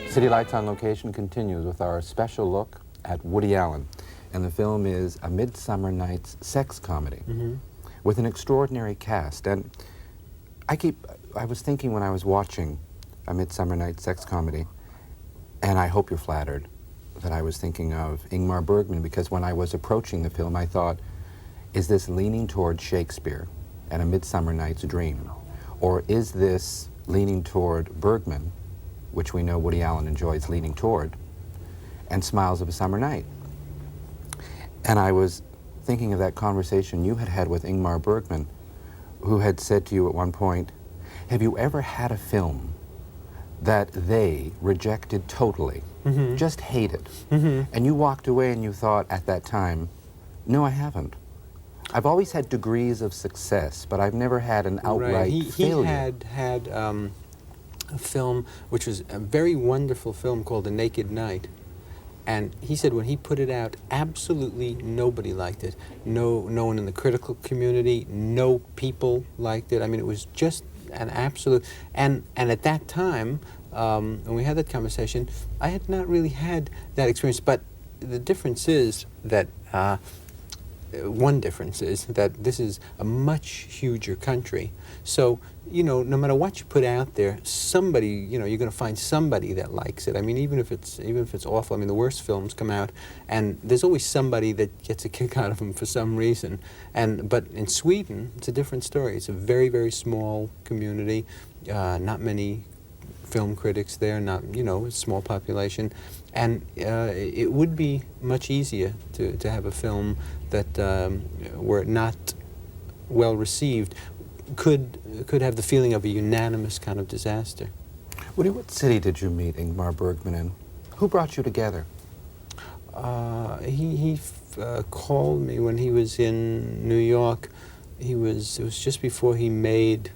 City Lights on Location continues with our special look at Woody Allen. And the film is A Midsummer Night's Sex Comedy with an extraordinary cast. And I was thinking when I was watching A Midsummer Night's Sex Comedy, and I hope you're flattered, that I was thinking of Ingmar Bergman, because when I was approaching the film, I thought, is this leaning toward Shakespeare and A Midsummer Night's Dream? Or is this leaning toward Bergman, which we know Woody Allen enjoys leaning toward, and Smiles of a Summer Night? And I was thinking of that conversation you had had with Ingmar Bergman, who had said to you at one point, have you ever had a film that they rejected totally, just hated, and you walked away and you thought at that time, no, I haven't. I've always had degrees of success, but I've never had an outright failure. He had a film which was a very wonderful film called The Naked Night. And he said when he put it out, absolutely nobody liked it. No one in the critical community, no people liked it. I mean, it was just an absolute... And at that time, when we had that conversation, I had not really had that experience. But the difference is that... one difference is that this is a much huger country. So, you know, no matter what you put out there, somebody, you know, you're going to find somebody that likes it. I mean, even if it's awful. I mean, the worst films come out, and there's always somebody that gets a kick out of them for some reason. But in Sweden, it's a different story. It's a very, very small community. Not many film critics there. Not, you know, a small population. And it would be much easier to have a film that, were not well received, could have the feeling of a unanimous kind of disaster. Woody, what city did you meet Ingmar Bergman in? Who brought you together? He called me when he was in New York. It was just before he made...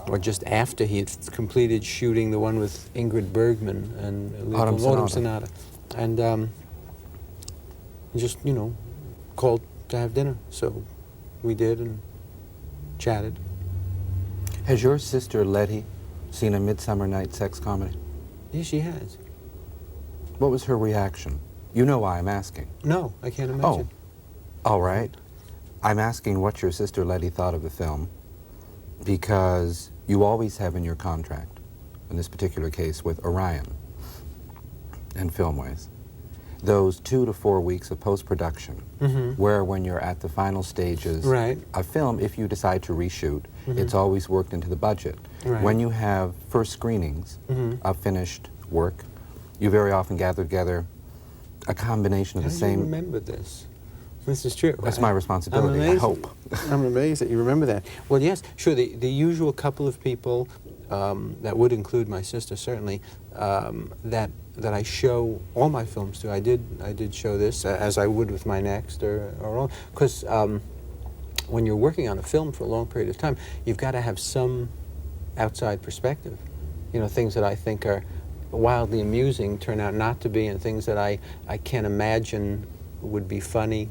or just after he had completed shooting the one with Ingrid Bergman and Autumn Sonata. And he just, you know, called to have dinner. So we did and chatted. Has your sister Letty seen A Midsummer Night's Sex Comedy? Yes, she has. What was her reaction? You know why I'm asking. No, I can't imagine. Oh, all right. I'm asking what your sister Letty thought of the film, because you always have in your contract, in this particular case with Orion and Filmways, those 2 to 4 weeks of post-production, where when you're at the final stages of film, if you decide to reshoot, it's always worked into the budget. When you have first screenings of finished work, you very often gather together a combination of the same... How do you remember this? This is true. That's my responsibility, I hope. I'm amazed that you remember that. Well, yes, sure, the usual couple of people, that would include my sister, certainly, that I show all my films to. I did show this, as I would with my next, or all, because when you're working on a film for a long period of time, you've got to have some outside perspective. You know, things that I think are wildly amusing turn out not to be, and things that I can't imagine would be funny,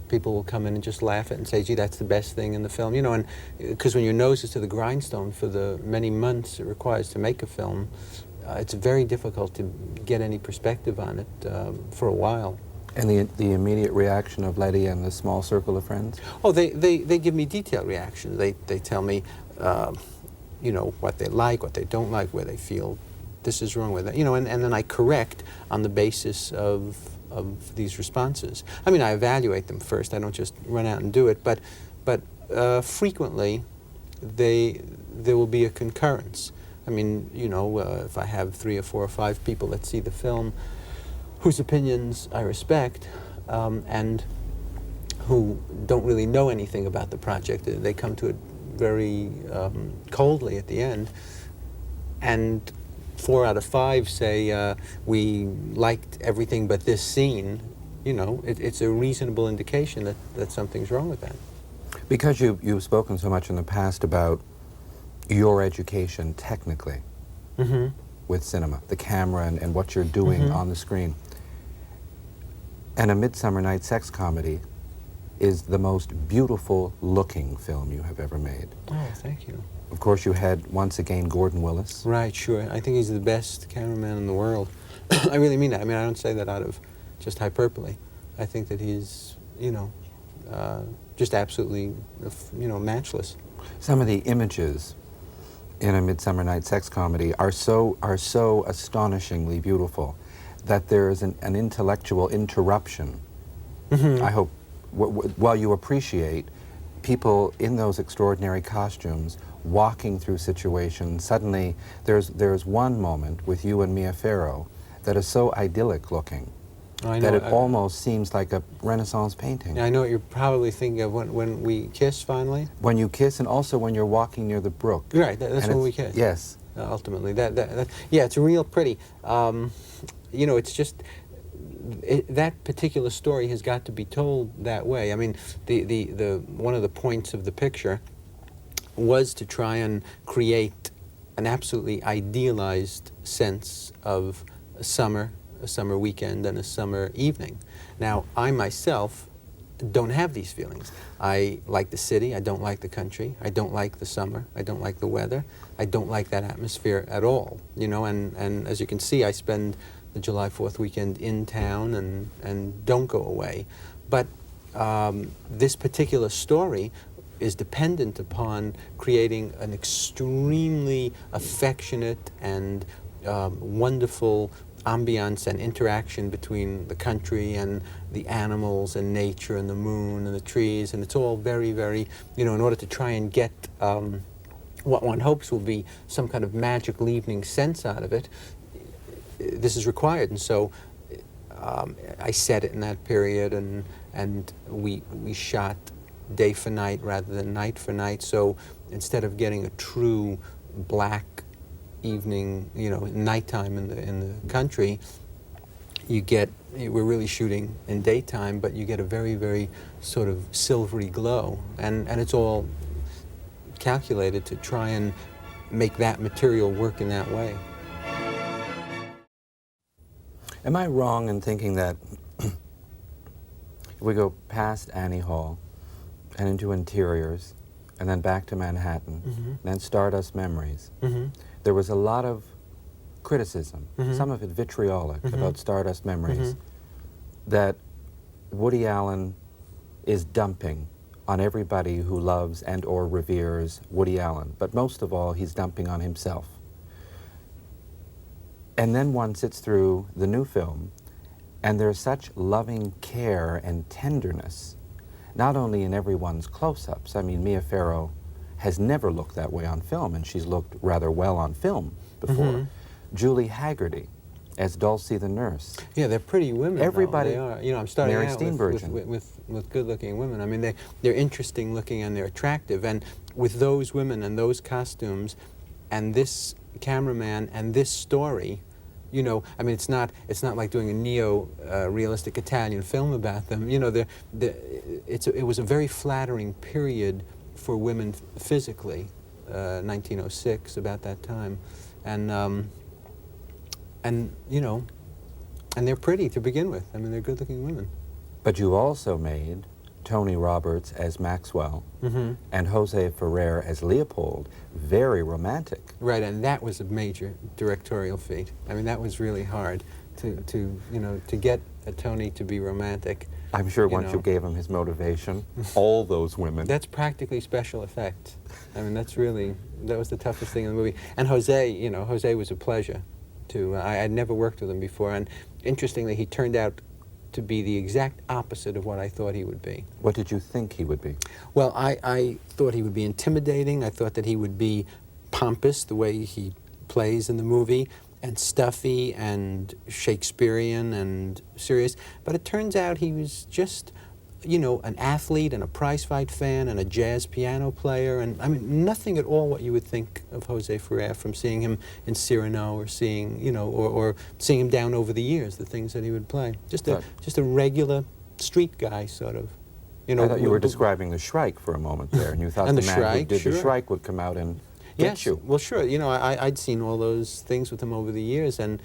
people will come in and just laugh at and say, gee, that's the best thing in the film. You know, and because when your nose is to the grindstone for the many months it requires to make a film, it's very difficult to get any perspective on it for a while. And the immediate reaction of Letty and the small circle of friends? Oh, they give me detailed reactions. They tell me, you know, what they like, what they don't like, where they feel this is wrong with it. You know, and then I correct on the basis of these responses. I mean, I evaluate them first. I don't just run out and do it, but frequently there will be a concurrence. I mean, you know, if I have 3 or 4 or 5 people that see the film whose opinions I respect, and who don't really know anything about the project, they come to it very coldly at the end, and 4 out of 5 say, we liked everything but this scene, you know, it's a reasonable indication that something's wrong with that. Because you've spoken so much in the past about your education technically with cinema, the camera and what you're doing on the screen, and A Midsummer Night's Sex Comedy is the most beautiful looking film you have ever made. Oh, thank you. Of course, you had, once again, Gordon Willis. Right, sure. I think he's the best cameraman in the world. I really mean that. I mean, I don't say that out of just hyperbole. I think that he's, you know, just absolutely, you know, matchless. Some of the images in A Midsummer Night's Sex Comedy are so astonishingly beautiful that there is an intellectual interruption. Mm-hmm. I hope, while you appreciate people in those extraordinary costumes walking through situations, suddenly there's one moment with you and Mia Farrow that is so idyllic looking that it almost seems like a Renaissance painting. I know what you're probably thinking of when we kiss finally. When you kiss, and also when you're walking near the brook. Right, that's when we kiss. Yes. Ultimately, yeah, it's real pretty. You know, it's just that particular story has got to be told that way. I mean, the one of the points of the picture was to try and create an absolutely idealized sense of a summer weekend and a summer evening. Now, I myself don't have these feelings. I like the city, I don't like the country, I don't like the summer, I don't like the weather, I don't like that atmosphere at all, you know, and as you can see, I spend the July 4th weekend in town and don't go away. But this particular story is dependent upon creating an extremely affectionate and wonderful ambiance and interaction between the country and the animals and nature and the moon and the trees, and it's all very, very, you know, in order to try and get what one hopes will be some kind of magical evening sense out of it, this is required. And so I set it in that period, and we shot day for night rather than night for night. So instead of getting a true black evening, you know, nighttime in the country, we're really shooting in daytime, but you get a very, very sort of silvery glow, and it's all calculated to try and make that material work in that way. Am I wrong in thinking that if we go past Annie Hall and into Interiors, and then back to Manhattan, Mm-hmm. then Stardust Memories, Mm-hmm. there was a lot of criticism, Mm-hmm. some of it vitriolic, Mm-hmm. about Stardust Memories, Mm-hmm. that Woody Allen is dumping on everybody who loves and or reveres Woody Allen, but most of all, he's dumping on himself. And then one sits through the new film, and there's such loving care and tenderness, not only in everyone's close-ups. I mean, Mia Farrow has never looked that way on film, and she's looked rather well on film before. Mm-hmm. Julie Hagerty as Dulcie the nurse. Yeah, they're pretty women. Everybody. They are. You know, I'm starting Mary out Steenburgen. with good-looking women. I mean, they're interesting looking and they're attractive. And with those women and those costumes, and cameraman and this story, you know, I mean, it's not like doing a neo-realistic Italian film about them. You know, it was a very flattering period for women physically, 1906, about that time, and you know, and they're pretty to begin with. I mean, they're good-looking women. But you also made Tony Roberts as Maxwell, Mm-hmm. and Jose Ferrer as Leopold, very romantic. Right, and that was a major directorial feat. I mean, that was really hard to get a Tony to be romantic. I'm sure once know. you gave him his motivation, all those women. That's practically special effects. I mean, that was the toughest thing in the movie. And Jose was a pleasure to, I'd never worked with him before, and interestingly, he turned out to be the exact opposite of what I thought he would be. What did you think he would be? Well, I thought he would be intimidating. I thought that he would be pompous, the way he plays in the movie, and stuffy and Shakespearean and serious. But it turns out he was just, you know, an athlete and a prize-fight fan and a jazz piano player, and I mean, nothing at all what you would think of Jose Ferrer from seeing him in Cyrano or seeing, you know, or seeing him down over the years, the things that he would play. Just a regular street guy, sort of. You know, I thought you were describing the Shrike for a moment there, and you thought and the the man Shrike, who did sure. the Shrike would come out and Yes, get you. well, sure. You know, I'd seen all those things with him over the years and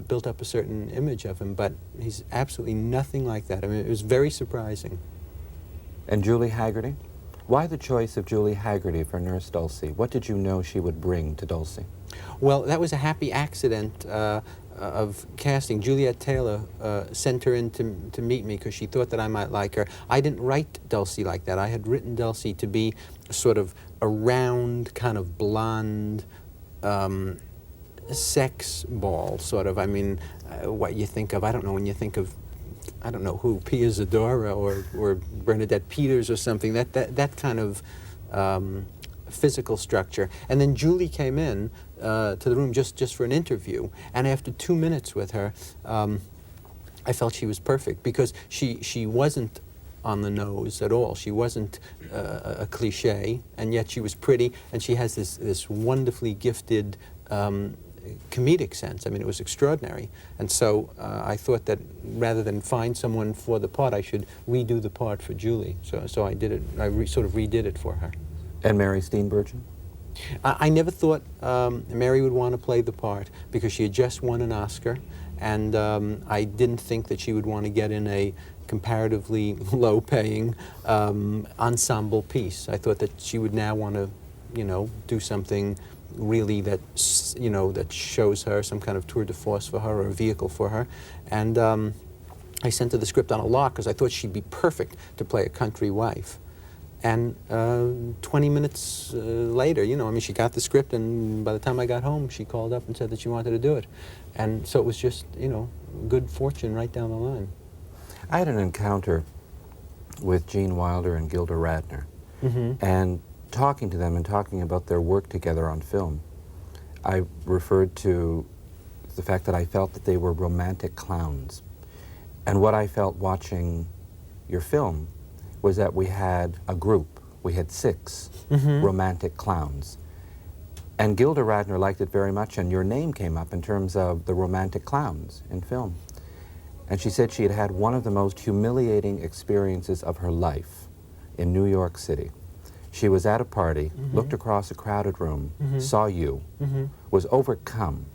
built up a certain image of him, but he's absolutely nothing like that. I mean, it was very surprising. And Julie Hagerty? Why the choice of Julie Hagerty for Nurse Dulcie? What did you know she would bring to Dulcie? Well, that was a happy accident of casting. Juliet Taylor sent her in to meet me because she thought that I might like her. I didn't write Dulcie like that. I had written Dulcie to be sort of a round, kind of blonde, sex ball, sort of. I mean, what you think of, I don't know, when you think of, I don't know who, Pia Zadora or Bernadette Peters or something, that kind of physical structure. And then Julie came in to the room just for an interview, and after 2 minutes with her, I felt she was perfect, because she wasn't on the nose at all. She wasn't a cliche, and yet she was pretty, and she has this wonderfully gifted comedic sense. I mean, it was extraordinary. And so I thought that rather than find someone for the part, I should redo the part for Julie. So I did it. I sort of redid it for her. And Mary Steenburgen? I never thought Mary would want to play the part, because she had just won an Oscar, and I didn't think that she would want to get in a comparatively low-paying ensemble piece. I thought that she would now want to, you know, do something really that, you know, that shows her some kind of tour de force for her, or a vehicle for her. And I sent her the script on a lark because I thought she'd be perfect to play a country wife. And 20 minutes later, you know, I mean, she got the script, and by the time I got home, she called up and said that she wanted to do it. And so it was just, you know, good fortune right down the line. I had an encounter with Gene Wilder and Gilda Radner, and talking to them and talking about their work together on film, I referred to the fact that I felt that they were romantic clowns. And what I felt watching your film was that we had a group. We had 6 romantic clowns. And Gilda Radner liked it very much, and your name came up in terms of the romantic clowns in film. And she said she had had one of the most humiliating experiences of her life in New York City. She was at a party, looked across a crowded room, saw you, was overcome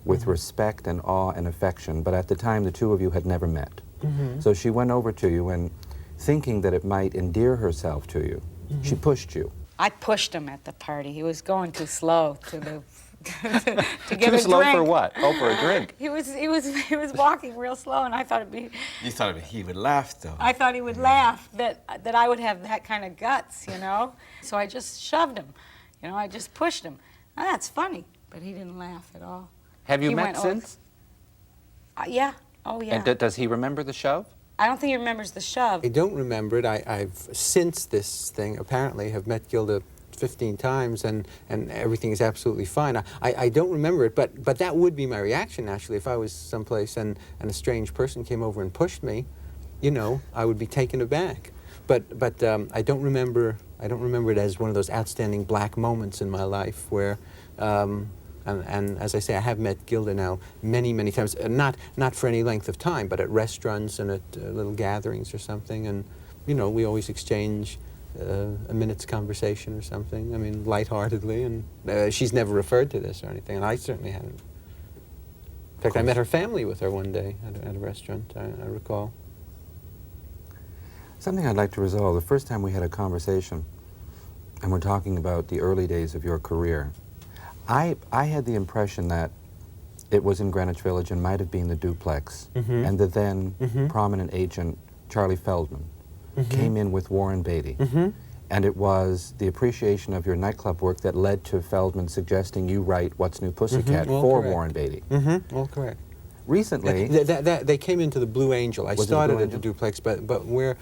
with respect and awe and affection, but at the time the two of you had never met. So she went over to you, and thinking that it might endear herself to you, she pushed you. I pushed him at the party. He was going too slow to the to get Too a slow drink. for what? Oh, for a drink. He was walking real slow, and I thought it'd be. You thought he would laugh, though. I thought he would laugh that I would have that kind of guts, you know. So I just shoved him, you know. I just pushed him. Now, that's funny, but he didn't laugh at all. Have you He met went, since? Yeah. Oh yeah. And does he remember the shove? I don't think he remembers the shove. I don't remember it. I've since this thing apparently have met Gilda 15 times, and everything is absolutely fine. I don't remember it, but that would be my reaction, actually, if I was someplace and a strange person came over and pushed me. You know, I would be taken aback. But I don't remember it as one of those outstanding black moments in my life where. And as I say, I have met Gilda now many, many times, not for any length of time, but at restaurants and at little gatherings or something, and, you know, we always exchange a minute's conversation or something, I mean, lightheartedly, and she's never referred to this or anything, and I certainly haven't. In fact, I met her family with her one day at a restaurant, I recall. Something I'd like to resolve. The first time we had a conversation, and we're talking about the early days of your career, I had the impression that it was in Greenwich Village and might have been the Duplex, and the then prominent agent, Charlie Feldman, came in with Warren Beatty. And it was the appreciation of your nightclub work that led to Feldman suggesting you write What's New Pussycat for correct. Warren Beatty. All correct. Recently... They came into the Blue Angel. I started Blue at the Duplex, but where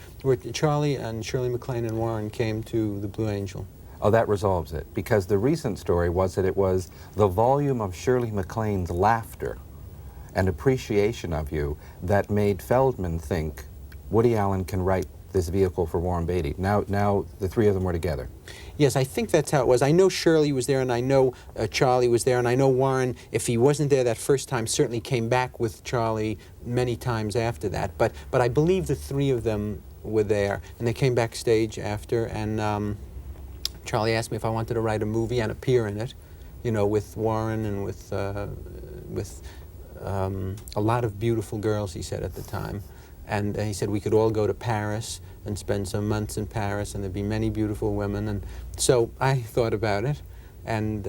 Charlie and Shirley MacLaine and Warren came to the Blue Angel. Oh, that resolves it, because the recent story was that it was the volume of Shirley MacLaine's laughter and appreciation of you that made Feldman think Woody Allen can write this vehicle for Warren Beatty. Now the three of them were together. Yes, I think that's how it was. I know Shirley was there, and I know Charlie was there, and I know Warren, if he wasn't there that first time, certainly came back with Charlie many times after that. But I believe the three of them were there, and they came backstage after, and Charlie asked me if I wanted to write a movie and appear in it, you know, with Warren and with a lot of beautiful girls, he said at the time. And he said we could all go to Paris and spend some months in Paris, and there'd be many beautiful women. And so I thought about it, and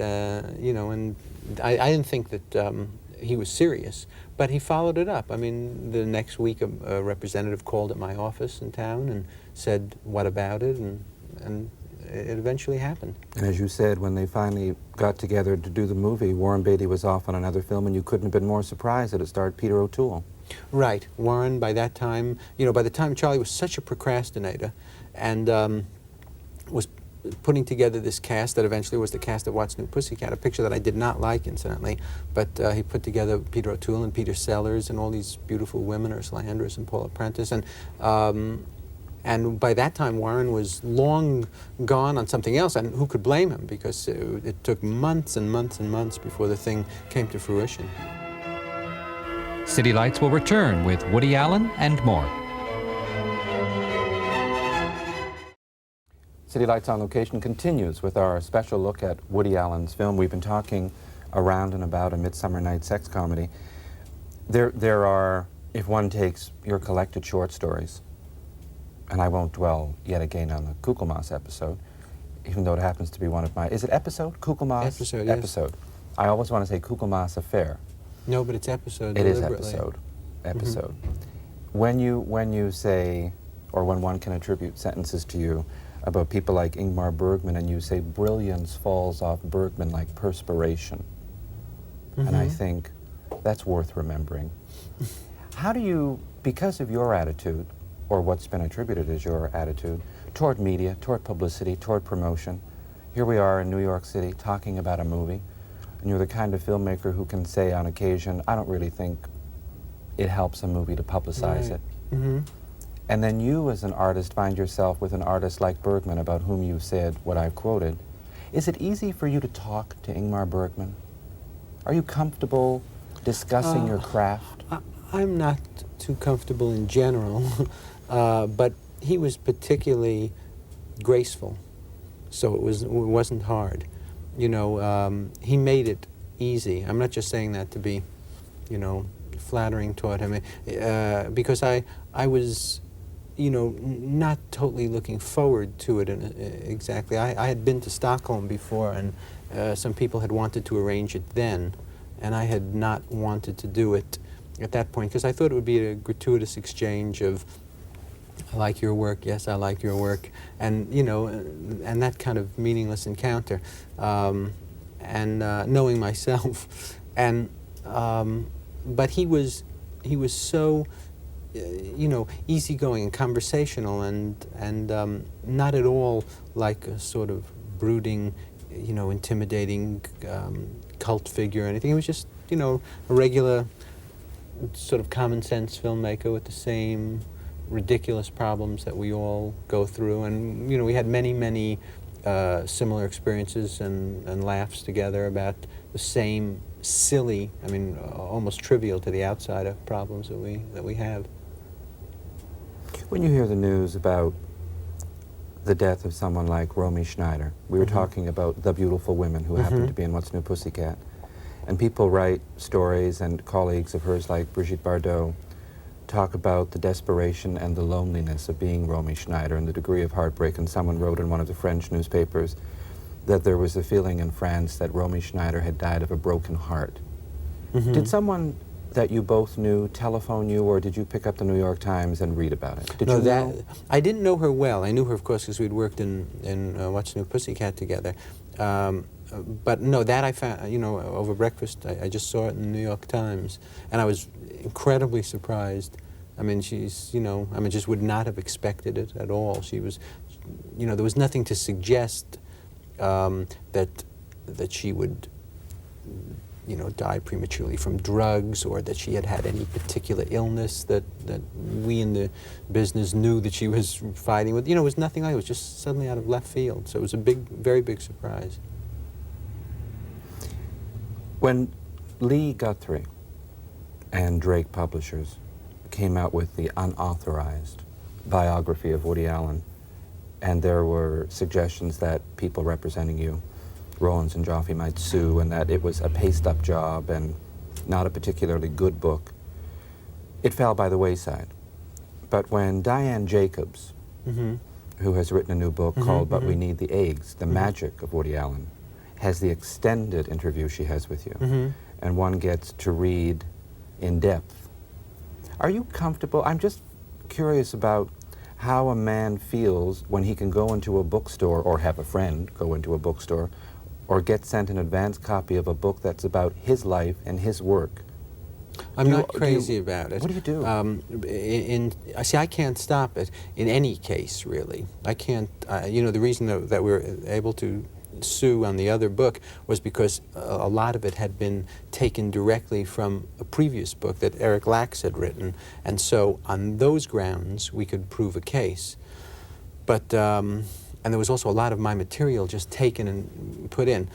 you know, and I didn't think that he was serious, but he followed it up. I mean, the next week a representative called at my office in town and said, "What about it?" And it eventually happened. And as you said, when they finally got together to do the movie, Warren Beatty was off on another film, and you couldn't have been more surprised that it starred Peter O'Toole. Right. Warren, by that time, you know, by the time Charlie was such a procrastinator and was putting together this cast that eventually was the cast of What's New Pussycat, a picture that I did not like, incidentally, but he put together Peter O'Toole and Peter Sellers and all these beautiful women, Ursula Andress and Paula Prentice, and by that time Warren was long gone on something else, and who could blame him, because it took months and months and months before the thing came to fruition. City Lights will return with Woody Allen and more. City Lights on Location continues with our special look at Woody Allen's film. We've been talking around and about A Midsummer Night's Sex Comedy. There are, if one takes your collected short stories, and I won't dwell yet again on the Kugelmass episode, even though it happens to be one of my, is it episode? Kugelmass? Episode, yes. Episode. I always want to say Kugelmass Affair. No, but it's episode. It is deliberately. episode. When you say, or when one can attribute sentences to you about people like Ingmar Bergman, and you say brilliance falls off Bergman like perspiration, and I think that's worth remembering. How do you, because of your attitude, or what's been attributed as your attitude, toward media, toward publicity, toward promotion, here we are in New York City talking about a movie, and you're the kind of filmmaker who can say on occasion, I don't really think it helps a movie to publicize it. And then you as an artist find yourself with an artist like Bergman, about whom you said what I've quoted. Is it easy for you to talk to Ingmar Bergman? Are you comfortable discussing your craft? I'm not too comfortable in general, but he was particularly graceful, so it wasn't hard. You know, he made it easy. I'm not just saying that to be, you know, flattering toward him, because I was, you know, not totally looking forward to it exactly. I had been to Stockholm before, and some people had wanted to arrange it then, and I had not wanted to do it at that point, because I thought it would be a gratuitous exchange of, I like your work, yes, I like your work, and, you know, and that kind of meaningless encounter, and knowing myself, and but he was so, you know, easygoing and conversational, and not at all like a sort of brooding, you know, intimidating cult figure or anything. He was just, you know, a regular sort of common sense filmmaker with the same ridiculous problems that we all go through, and, you know, we had many similar experiences and laughs together about the same silly, I mean, almost trivial to the outsider problems that we have. When you hear the news about the death of someone like Romy Schneider, we were talking about the beautiful women who happened to be in What's New Pussycat, and people write stories, and colleagues of hers like Brigitte Bardot talk about the desperation and the loneliness of being Romy Schneider and the degree of heartbreak. And someone wrote in one of the French newspapers that there was a feeling in France that Romy Schneider had died of a broken heart. Did someone that you both knew telephone you, or did you pick up the New York Times and read about it? Did you know? I didn't know her well. I knew her, of course, because we'd worked in What's New Pussycat together. But no, that I found, you know, over breakfast, I just saw it in the New York Times, and I was incredibly surprised. I mean, she's, you know, I mean, just would not have expected it at all. She was, you know, there was nothing to suggest that she would, you know, die prematurely from drugs, or that she had had any particular illness that we in the business knew that she was fighting with. You know, it was nothing like it. It was just suddenly out of left field. So it was a big, very big surprise. When Lee Guthrie and Drake Publishers came out with the unauthorized biography of Woody Allen, and there were suggestions that people representing you, Rollins and Joffe, might sue, and that it was a paced-up job and not a particularly good book, it fell by the wayside. But when Diane Jacobs, who has written a new book called But We Need the Eggs, The Magic of Woody Allen, has the extended interview she has with you, and one gets to read in depth. Are you comfortable? I'm just curious about how a man feels when he can go into a bookstore or have a friend go into a bookstore or get sent an advance copy of a book that's about his life and his work. I'm not crazy about it. What do you do? See, I can't stop it in any case, really. I can't, you know, the reason that we were able to sue on the other book was because a lot of it had been taken directly from a previous book that Eric Lax had written, and so on those grounds we could prove a case. But, and there was also a lot of my material just taken and put in.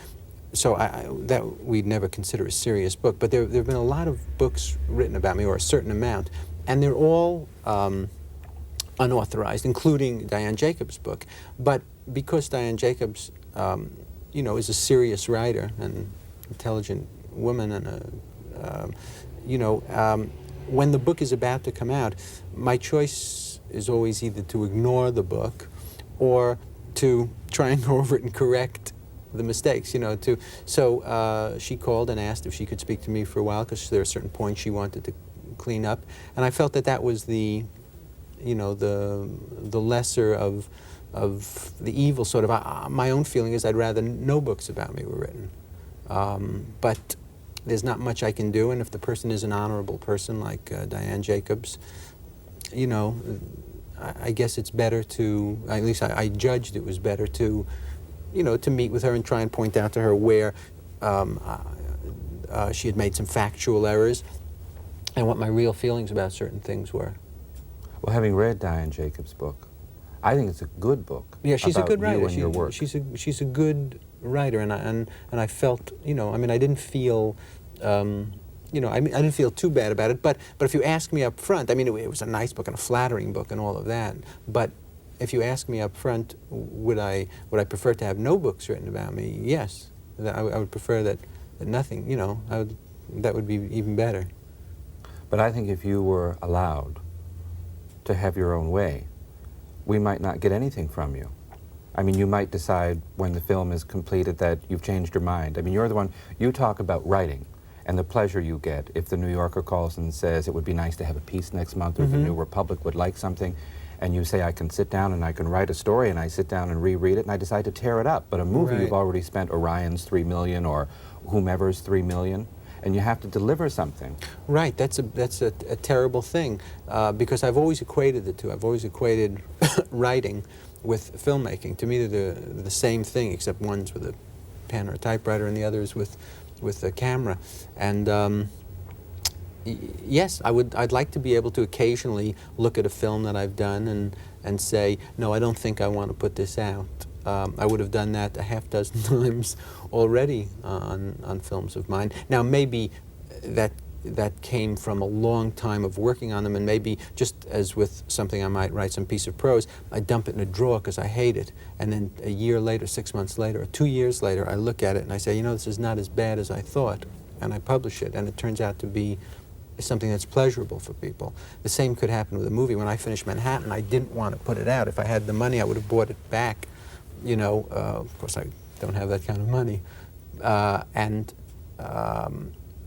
So that we'd never consider a serious book, but there have been a lot of books written about me, or a certain amount, and they're all unauthorized, including Diane Jacobs' book. But because Diane Jacobs, you know, is a serious writer and intelligent woman, and you know, when the book is about to come out, my choice is always either to ignore the book or to try and go over it and correct the mistakes, you know. So she called and asked if she could speak to me for a while because there are certain points she wanted to clean up, and I felt that that was the, you know, the lesser of the evil sort of. My own feeling is I'd rather no books about me were written, but there's not much I can do, and if the person is an honorable person like Diane Jacobs, you know, I guess it's better to, at least I judged it was better to, you know, to meet with her and try and point out to her where she had made some factual errors and what my real feelings about certain things were. Well, having read Diane Jacobs' book, I think it's a good book. Yeah, she's a good writer. You and your work. She's a good writer, and I felt, you know, I mean, I didn't feel, you know, I didn't feel too bad about it. But if you ask me up front, I mean, it was a nice book and a flattering book and all of that. But if you ask me up front, would I prefer to have no books written about me? Yes, I would prefer that nothing. You know, that would be even better. But I think if you were allowed to have your own way, we might not get anything from you. I mean, you might decide when the film is completed that you've changed your mind. I mean, you're the one, you talk about writing and the pleasure you get if the New Yorker calls and says it would be nice to have a piece next month, or the New Republic would like something, and you say, I can sit down and I can write a story, and I sit down and reread it and I decide to tear it up. But a movie, you've already spent Orion's $3 million or whomever's $3 million, and you have to deliver something. Right, that's a terrible thing, because I've always equated the two. I've always equated writing with filmmaking. To me, they're the same thing, except one's with a pen or a typewriter and the other's with a camera. And yes, I'd like to be able to occasionally look at a film that I've done and say, no, I don't think I want to put this out. I would have done that a half dozen times already on films of mine. Now, maybe that came from a long time of working on them, and maybe just as with something I might write, some piece of prose, I dump it in a drawer because I hate it, and then a year later, 6 months later, or 2 years later, I look at it and I say, you know, this is not as bad as I thought, and I publish it, and it turns out to be something that's pleasurable for people. The same could happen with a movie. When I finished Manhattan, I didn't want to put it out. If I had the money, I would have bought it back. You know, of course, I don't have that kind of money.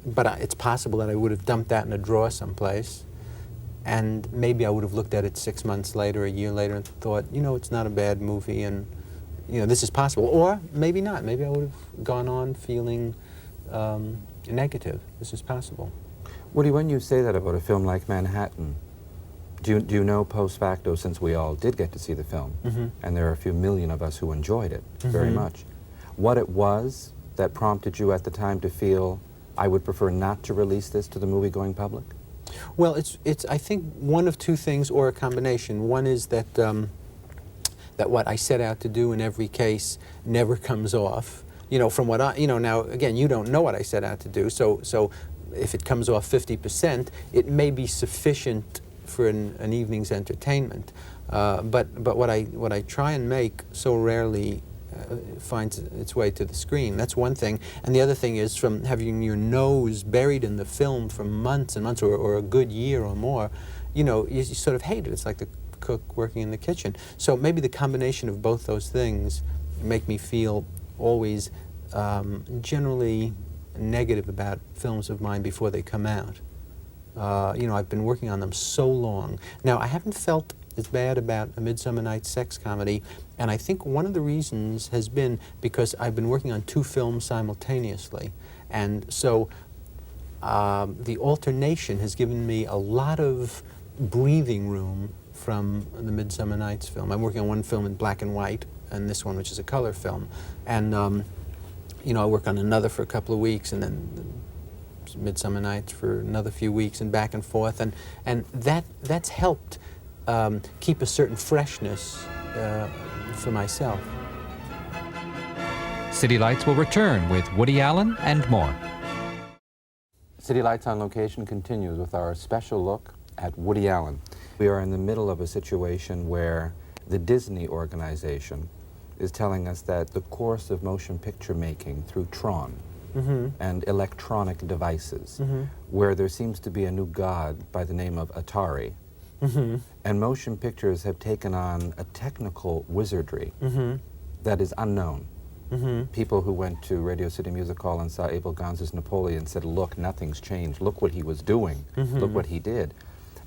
But it's possible that I would have dumped that in a drawer someplace, and maybe I would have looked at it 6 months later, a year later, and thought, you know, it's not a bad movie, and, you know, this is possible. Or maybe not. Maybe I would have gone on feeling negative. This is possible. Woody, when you say that about a film like Manhattan, do you know post facto, since we all did get to see the film, and there are a few million of us who enjoyed it very much, what it was that prompted you at the time to feel, I would prefer not to release this to the movie-going public? Well, it's I think one of two things, or a combination. One is that that what I set out to do in every case never comes off. You know, from what I, you know, now again, you don't know what I set out to do, so if it comes off 50%, it may be sufficient for an evening's entertainment. But what I try and make so rarely finds its way to the screen. That's one thing. And the other thing is, from having your nose buried in the film for months and months, or a good year or more, you sort of hate it. It's like the cook working in the kitchen. So maybe the combination of both those things make me feel always generally negative about films of mine before they come out. I've been working on them so long. Now, I haven't felt as bad about A Midsummer Night's Sex Comedy, and I think one of the reasons has been because I've been working on 2 films simultaneously. And so the alternation has given me a lot of breathing room from the Midsummer Night's film. I'm working on one film in black and white, and this one, which is a color film. And, I work on another for a couple of weeks, and then Midsummer Nights for another few weeks, and back and forth. And that's helped keep a certain freshness for myself. City Lights will return with Woody Allen and more. City Lights on Location continues with our special look at Woody Allen. We are in the middle of a situation where the Disney organization is telling us that the course of motion picture making through Tron and electronic devices, where there seems to be a new god by the name of Atari, and motion pictures have taken on a technical wizardry that is unknown. People who went to Radio City Music Hall and saw Abel Ganz's Napoleon said, look, nothing's changed. Look what he was doing. Look what he did.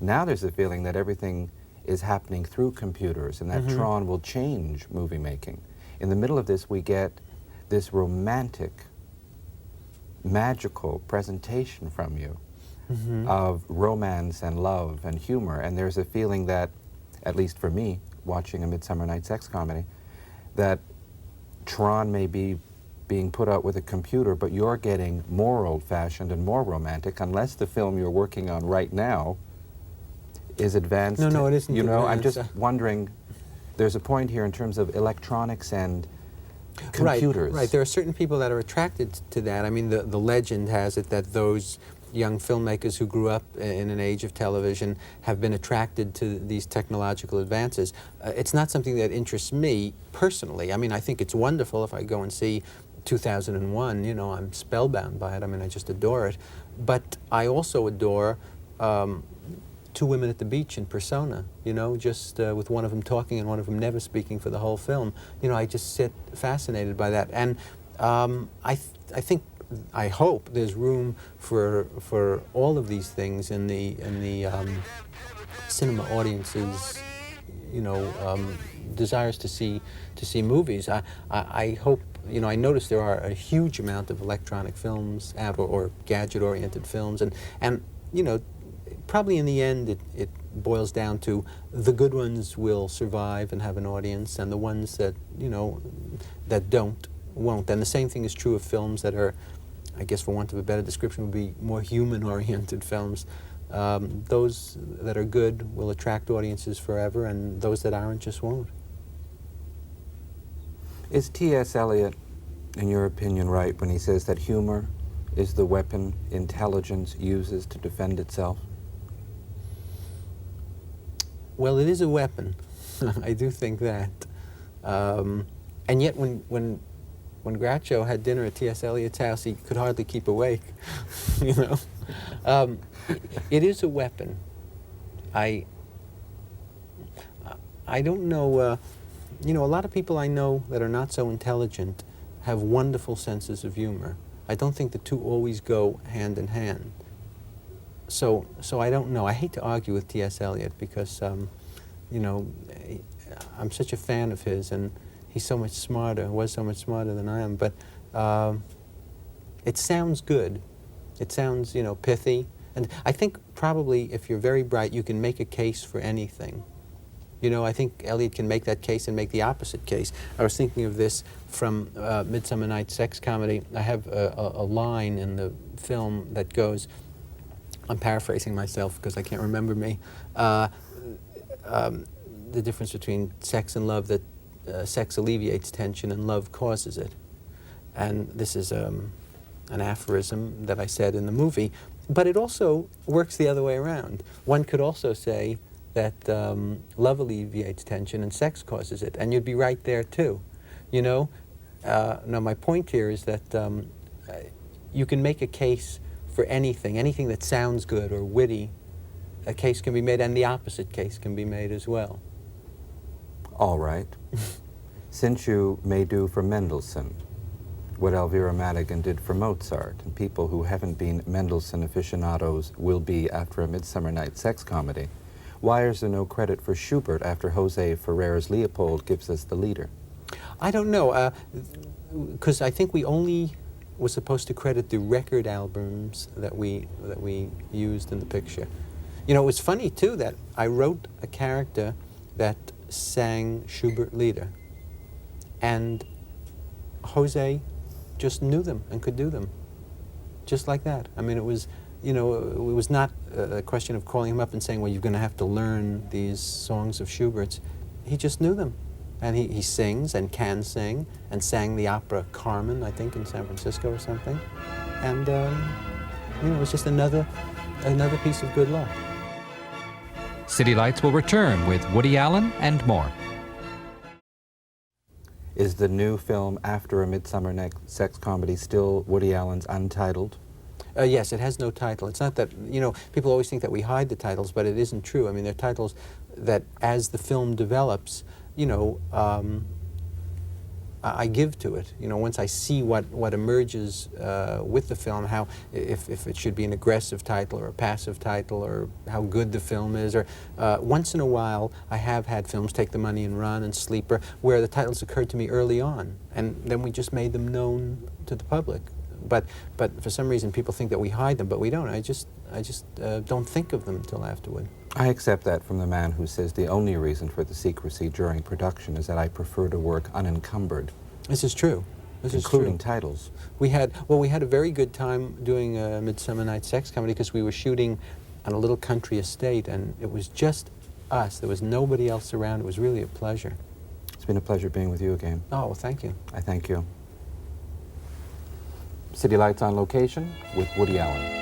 Now there's a feeling that everything is happening through computers and that Tron will change movie making. In the middle of this, we get this romantic, magical presentation from you of romance and love and humor. And there's a feeling that, at least for me, watching A Midsummer Night's Sex Comedy, that Tron may be being put out with a computer, but you're getting more old-fashioned and more romantic, unless the film you're working on right now is advanced. No, it isn't. I'm just wondering, there's a point here in terms of electronics and computers. Right. There are certain people that are attracted to that. I mean, the legend has it that those young filmmakers who grew up in an age of television have been attracted to these technological advances. It's not something that interests me personally. I mean, I think it's wonderful if I go and see 2001, I'm spellbound by it. I mean, I just adore it. But I also adore 2 women at the beach in persona, just with one of them talking and one of them never speaking for the whole film. I just sit fascinated by that. And I hope there's room for all of these things in the cinema audience's, desires to see movies. I hope, I notice there are a huge amount of electronic films out, or gadget-oriented films, and probably in the end it boils down to the good ones will survive and have an audience, and the ones that that don't won't. And the same thing is true of films that are, I guess for want of a better description, would be more human-oriented films. Those that are good will attract audiences forever, and those that aren't just won't. Is T.S. Eliot, in your opinion, right when he says that humor is the weapon intelligence uses to defend itself? Well, it is a weapon. I do think that. And yet when Groucho had dinner at T.S. Eliot's house, he could hardly keep awake, It is a weapon. I don't know, a lot of people I know that are not so intelligent have wonderful senses of humor. I don't think the two always go hand in hand. So I don't know. I hate to argue with T.S. Eliot because, I'm such a fan of his, and he's so much smarter, was so much smarter than I am. But it sounds good. It sounds, pithy. And I think probably if you're very bright, you can make a case for anything. I think Eliot can make that case and make the opposite case. I was thinking of this from Midsummer Night's Sex Comedy. I have a line in the film that goes, I'm paraphrasing myself because I can't remember me, the difference between sex and love, that sex alleviates tension and love causes it. And this is an aphorism that I said in the movie, but it also works the other way around. One could also say that love alleviates tension and sex causes it, and you'd be right there too. Now my point here is that you can make a case for anything that sounds good or witty, a case can be made, and the opposite case can be made as well. All right. Since you may do for Mendelssohn what Elvira Madigan did for Mozart, and people who haven't been Mendelssohn aficionados will be after A Midsummer Night's Sex Comedy, why is there no credit for Schubert after Jose Ferrer's Leopold gives us the leader? I don't know, because I think we only were supposed to credit the record albums that we used in the picture. You know, it was funny too that I wrote a character that sang Schubert Lieder, and Jose just knew them and could do them, just like that. I mean, it was, you know, it was not a question of calling him up and saying, well, you're going to have to learn these songs of Schubert's. He just knew them. And he sings and can sing, and sang the opera Carmen, I think, in San Francisco or something. And, you know, it was just another piece of good luck. City Lights will return with Woody Allen and more. Is the new film after A Midsummer Night's Sex Comedy still Woody Allen's Untitled? Yes, it has no title. It's not that, you know, people always think that we hide the titles, but it isn't true. I mean, they're titles that, as the film develops, you know, I give to it. You know, once I see what emerges with the film, how, if it should be an aggressive title or a passive title, or how good the film is, or once in a while I have had films, Take the Money and Run and Sleeper, where the titles occurred to me early on, and then we just made them known to the public. But for some reason people think that we hide them, but we don't. I just don't think of them until afterward. I accept that from the man who says the only reason for the secrecy during production is that I prefer to work unencumbered. This is true. This is including true. titles. We had a very good time doing Midsummer Night's Sex Comedy because we were shooting on a little country estate, and it was just us. There was nobody else around. It was really a pleasure. It's been a pleasure being with you again. Oh, well, thank you. I thank you. City Lights on location with Woody Allen.